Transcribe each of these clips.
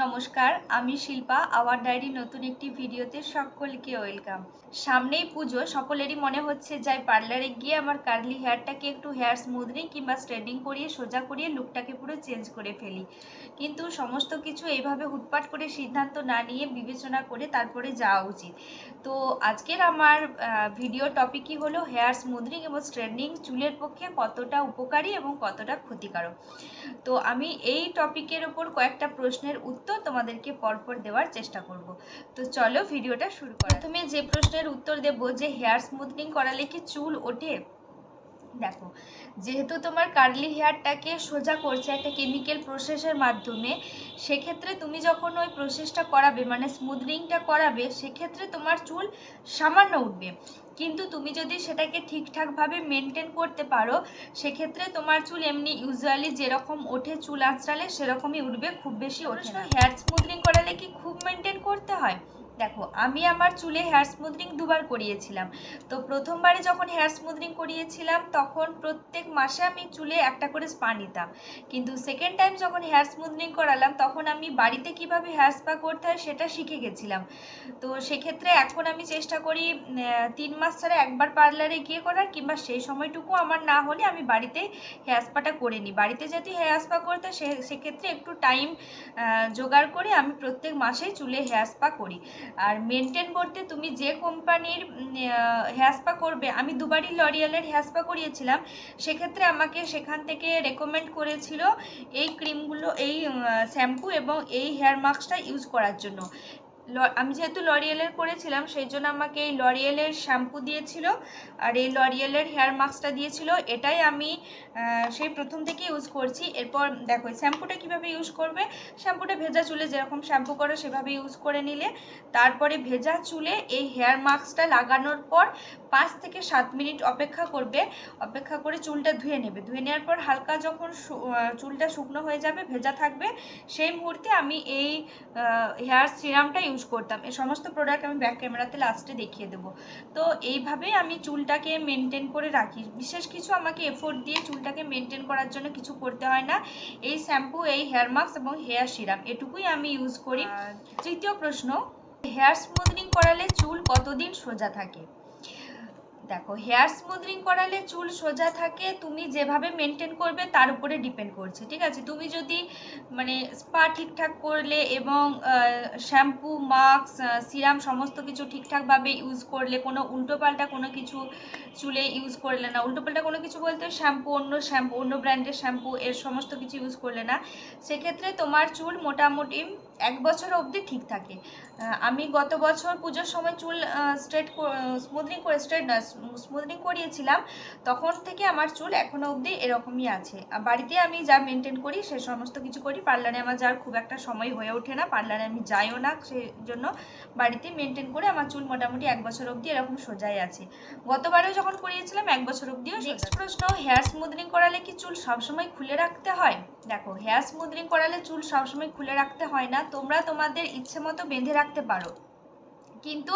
নমস্কার, আমি Shilpa. Hour diary নতুন একটি ভিডিওতে সকলকে ওয়েলকাম। সামনেই পুজো, সকলেরই মনে হচ্ছে যাই পার্লারে গিয়ে আমার কার্লি হেয়ারটাকে একটু হেয়ার স্মুথনিং কিংবা স্ট্রেটিং করিয়ে সোজা করিয়ে লুকটাকে পুরো চেঞ্জ করে ফেলি। কিন্তু সমস্ত কিছু এইভাবে হুটপাট করে সিদ্ধান্ত না নিয়ে বিবেচনা করে তারপরে যাওয়া উচিত। তো আজকের আমার ভিডিও টপিকই হলো হেয়ার স্মুথনিং এবং স্ট্রেটনিং চুলের পক্ষে কতটা উপকারী এবং কতটা ক্ষতিকারক। তো আমি এই টপিকের ওপর কয়েকটা প্রশ্নের উত্তর তোমাদেরকে পরপর দেওয়ার চেষ্টা করব। তো চলো ভিডিওটা শুরু করি। প্রথমে যে প্রশ্নের উত্তর দেব যে হেয়ার স্মুথনিং করালে কি চুল ওঠে। দেখো, যেহেতু তোমার কার্লি হেয়ারটাকে সোজা করছে একটা কেমিক্যাল প্রসেসের মাধ্যমে, সেক্ষেত্রে তুমি যখন ওই প্রসেসটা করাবে মানে স্মুথনিংটা করাবে, সেক্ষেত্রে তোমার চুল সামান্য উঠবে। কিন্তু তুমি যদি সেটাকে ঠিকঠাকভাবে মেনটেন করতে পারো, সেক্ষেত্রে তোমার চুল এমনি ইউজুয়ালি যেরকম ওঠে চুল আঁচড়ালে সেরকমই উঠবে, খুব বেশি ওঠে না। হেয়ার স্মুথনিং করালে কি খুব মেনটেন করতে হয়? দেখো, আমি আমার চুলে হেয়ার স্মুথনিং দুবার করিয়েছিলাম। তো প্রথমবারে যখন হেয়ার স্মুথনিং করিয়েছিলাম তখন প্রত্যেক মাসে আমি চুলে একটা করে স্পা নিতাম। কিন্তু সেকেন্ড টাইম যখন হেয়ার স্মুথনিং করালাম তখন আমি বাড়িতে কিভাবে হেয়ার স্পা করতে হয় সেটা শিখে গেছিলাম। তো সেক্ষেত্রে এখন আমি চেষ্টা করি 3 মাস ছাড়া একবার পার্লারে গিয়ে করার, কিংবা সেই সময়টুকু আমার না হলে আমি বাড়িতে হেয়ার স্পাটা করে নিই। বাড়িতে যদি হেয়ার স্পা করতে সেক্ষেত্রে একটু টাইম জোগাড় করে আমি প্রত্যেক মাসেই চুলে হেয়ার স্পা করি। আর মেনটেন করতে তুমি যে কোম্পানির হেয়ার স্পা করবে, আমি দুবারই লরিয়ালের হেয়ার স্পা করিয়েছিলাম, সেক্ষেত্রে আমাকে সেখান থেকে রেকমেন্ড করেছিল এই ক্রিমগুলো, এই শ্যাম্পু এবং এই হেয়ার মাস্কটা ইউজ করার জন্য। আমি যেহেতু লরিয়েলের করেছিলাম সেই জন্য আমাকে এই লরিয়েলের শ্যাম্পু দিয়েছিল আর এই লরিয়েলের হেয়ার মাস্কটা দিয়েছিল। এটাই আমি সেই প্রথম থেকে ইউজ করছি। এরপর দেখো শ্যাম্পুটা কীভাবে ইউজ করবে। শ্যাম্পুটা ভেজা চুলে যেরকম শ্যাম্পু করো সেভাবে ইউজ করে নিলে, তারপরে ভেজা চুলে এই হেয়ার মাস্কটা লাগানোর পর 5 থেকে 7 মিনিট অপেক্ষা করবে। অপেক্ষা করে চুলটা ধুয়ে নেবে। ধুয়ে নেওয়ার পর হালকা যখন চুলটা শুকনো হয়ে যাবে, ভেজা থাকবে, সেই মুহূর্তে আমি এই হেয়ার সিরামটা ইউজ করতাম। এই সমস্ত প্রোডাক্ট আমি ব্যাক ক্যামেরাতে লাস্টে দেখিয়ে দেবো। তো এইভাবেই আমি চুলটাকে মেনটেন করে রাখি। বিশেষ কিছু আমাকে এফোর্ট দিয়ে চুলটাকে মেনটেন করার জন্য কিছু করতে হয় না। এই শ্যাম্পু, এই হেয়ার মাস্ক এবং হেয়ার সিরাম এটুকুই আমি ইউজ করি। তৃতীয় প্রশ্ন, হেয়ার স্মুথনিং করালে চুল কতদিন সোজা থাকে? দেখো, হেয়ার স্মুথনিং করালে চুল সোজা থাকে তুমি যেভাবে মেনটেন করবে তার উপরে ডিপেন্ড করছে, ঠিক আছে? তুমি যদি মানে স্পা ঠিকঠাক করলে এবং শ্যাম্পু, মাস্ক, সিরাম সমস্ত কিছু ঠিকঠাকভাবে ইউজ করলে, কোনো উল্টোপাল্টা কোনো কিছু চুলে ইউজ করলে না, উল্টোপাল্টা কোনো কিছু বলতে শ্যাম্পু, অন্য ব্র্যান্ডের শ্যাম্পু এর সমস্ত কিছু ইউজ করলে না, সেক্ষেত্রে তোমার চুল মোটামুটি 1 বছর অবধি ঠিক থাকে। আমি গত বছর পুজোর সময় চুল স্মুথনিং করিয়েছিলাম, তখন থেকে আমার চুল এখনো অবধি এরকমই আছে। বাড়িতে আমি যা মেনটেন করি সে সমস্ত কিছু করি। পার্লারে আমার যাওয়ার খুব একটা সময় হয়ে ওঠে না, পার্লারে আমি যাইও না, সেই জন্য বাড়িতে মেনটেন করে আমার চুল মোটামুটি 1 বছর অবধি এরকম সোজাই আছে। গতবারেও যখন করিয়েছিলাম 1 বছর অবধিও। নেক্সট প্রশ্ন, হেয়ার স্মুথনিং করালে কি চুল সবসময় খুলে রাখতে হয়? দেখো, হেয়ার স্মুথনিং করালে চুল সবসময় খুলে রাখতে হয় না। তোমরা তোমাদের ইচ্ছে মতো বেঁধে রাখতে পারো, কিন্তু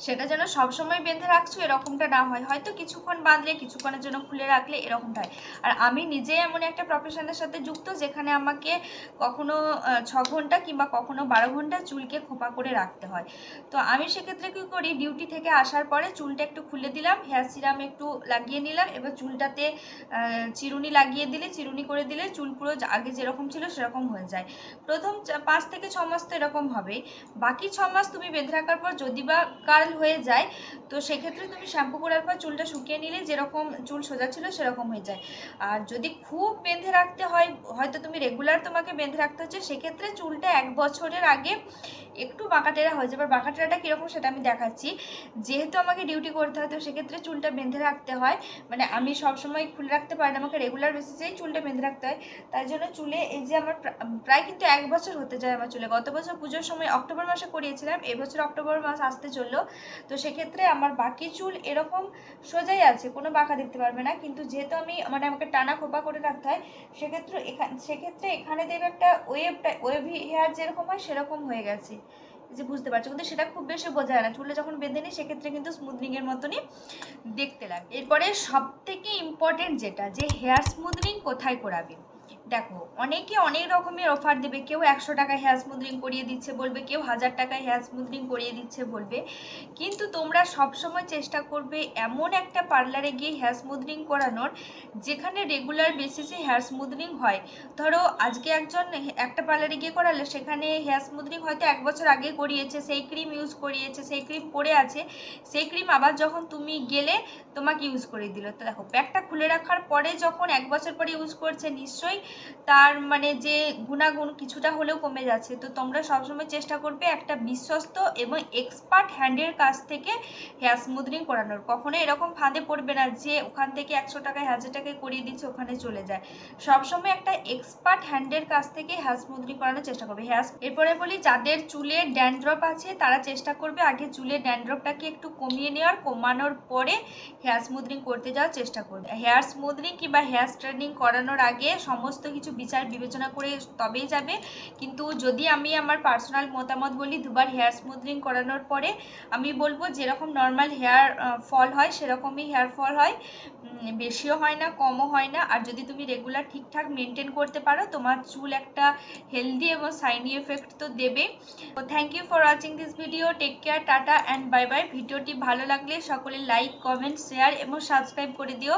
সেটা যেন সবসময় বেঁধে রাখছো এরকমটা না হয়। হয়তো কিছুক্ষণ বাঁধলে, কিছুক্ষণের জন্য খুলে রাখলে, এরকমটা হয়। আর আমি নিজে এমন একটা প্রফেশনের সাথে যুক্ত যেখানে আমাকে কখনো 6 ঘন্টা কিংবা কখনো 12 ঘন্টা চুলকে খোপা করে রাখতে হয়। তো আমি সেক্ষেত্রে কী করি, ডিউটি থেকে আসার পরে চুলটা একটু খুলে দিলাম, হেয়ার সিরাম একটু লাগিয়ে নিলাম, এবার চুলটাতে চিরুনি লাগিয়ে দিলে, চিরুনি করে দিলে চুল পুরো আগে যেরকম ছিল সেরকম হয়ে যায়। প্রথম 5 থেকে 6 মাস তো এরকম হবেই। বাকি 6 মাস তুমি বেঁধে রাখার পর যদি বা কার্ল হয়ে যায়, তো সেক্ষেত্রে তুমি শ্যাম্পু করার পর চুলটা শুকিয়ে নিলে যেরকম চুল সোজা ছিল সেরকম হয়ে যায়। আর যদি খুব বেঁধে রাখতে হয়, হয়তো তুমি রেগুলার তোমাকে বেঁধে রাখতে হচ্ছে, সেক্ষেত্রে চুলটা 1 বছরের আগে একটু বাঁকাটেরা হয়ে যাবে। বাঁকাটেরাটা কীরকম সেটা আমি দেখাচ্ছি। যেহেতু আমাকে ডিউটি করতে হয় তো সেক্ষেত্রে চুলটা বেঁধে রাখতে হয়, মানে আমি সবসময় খুলে রাখতে পারি না, আমাকে রেগুলার বেসিসেই চুলটা বেঁধে রাখতে হয়। তাই জন্য চুলে এই যে আমার প্রায় কিন্তু 1 বছর হতে যায় আমার চুলে। গত বছর পুজোর সময় অক্টোবর মাসে করিয়েছিলাম, এবছর অক্টোবর মাস আসতে চললো। তো সেক্ষেত্রে আমার বাকি চুল এরকম সোজাই আছে, কোনো বাঁকা দেখতে পারবে না। কিন্তু যেহেতু আমি মানে আমাকে টানা খোপা করে রাখতে হয়, সেক্ষেত্রে এখানে দেখবে একটা ওয়েভি হেয়ার যেরকম হয় সেরকম হয়ে গেছে, যে বুঝতে পারছো। কিন্তু সেটা খুব বেশি বোঝা যায় না, চুলে যখন বেঁধে নিই সেক্ষেত্রে কিন্তু স্মুথনিংয়ের মতনই দেখতে লাগে। এরপরে সব থেকে ইম্পর্টেন্ট যেটা, যে হেয়ার স্মুথনিং কোথায় করাবে। দেখো, অনেকে অনেক রকমের অফার দেবে। কেউ 100 টাকায় হেয়ার স্মুথনিং করিয়ে দিচ্ছে বলবে, কেউ 1000 টাকায় হেয়ার স্মুথনিং করিয়ে দিচ্ছে বলবে। কিন্তু তোমরা সবসময় চেষ্টা করবে এমন একটা পার্লারে গিয়ে হেয়ার স্মুথনিং করানোর যেখানে রেগুলার বেসিসে হেয়ার স্মুথনিং হয়। ধরো আজকে একটা পার্লারে গিয়ে করালে সেখানে হেয়ার স্মুথনিং হয়তো 1 বছর আগে করিয়েছে, সেই ক্রিম ইউজ করিয়েছে, সেই ক্রিম পরে আছে, সেই ক্রিম আবার যখন তুমি গেলে তোমাকে ইউজ করে দিল। তো দেখো, প্যাকটা খুলে রাখার পরে যখন 1 বছর পরে ইউজ করছে, নিশ্চয়ই তার মানে যে গুণাগুণ কিছুটা হলেও কমে যাচ্ছে। তো তোমরা সবসময় চেষ্টা করবে একটা বিশ্বস্ত এবং এক্সপার্ট হ্যান্ডের কাছ থেকে হেয়ার স্মুথনিং করানোর। কখনো এরকম ফাঁদে পড়বে না যে ওখান থেকে 100 টাকায় 1000 টাকায় করিয়ে দিচ্ছে, ওখানে চলে যায়। সবসময় একটা এক্সপার্ট হ্যান্ডের কাছ থেকে হেয়ার স্মুথনিং করানোর চেষ্টা করবে। এরপরে বলি, যাদের চুলের ড্যান্ড্রফ আছে তারা চেষ্টা করবে আগে চুলের ড্যান্ড্রফটাকে একটু কমিয়ে নেওয়ার, কমানোর পরে হেয়ার স্মুথনিং করতে যাওয়ার চেষ্টা করবে। হেয়ার স্মুথনিং কিংবা হেয়ার স্ট্রেটনিং করানোর আগে সমস্ত কিছু বিচার বিবেচনা করে তবেই যাবে। কিন্তু যদি আমি আমার পার্সোনাল মতামত বলি, দুবার হেয়ার স্মুথনিং করানোর পরে আমি বলবো যেরকম নর্মাল হেয়ার ফল হয় সেরকমই হেয়ার ফল হয়, বেশিও হয় না কমও হয় না। আর যদি তুমি রেগুলার ঠিকঠাক মেনটেন করতে পারো, তোমার চুল একটা হেলদি এবং শাইনি এফেক্ট তো দেবে। তো thank you for watching this video. Take care, tata and bye bye. ভিডিওটি ভালো লাগলে সকলে লাইক, কমেন্ট, শেয়ার এবং সাবস্ক্রাইব করে দিও।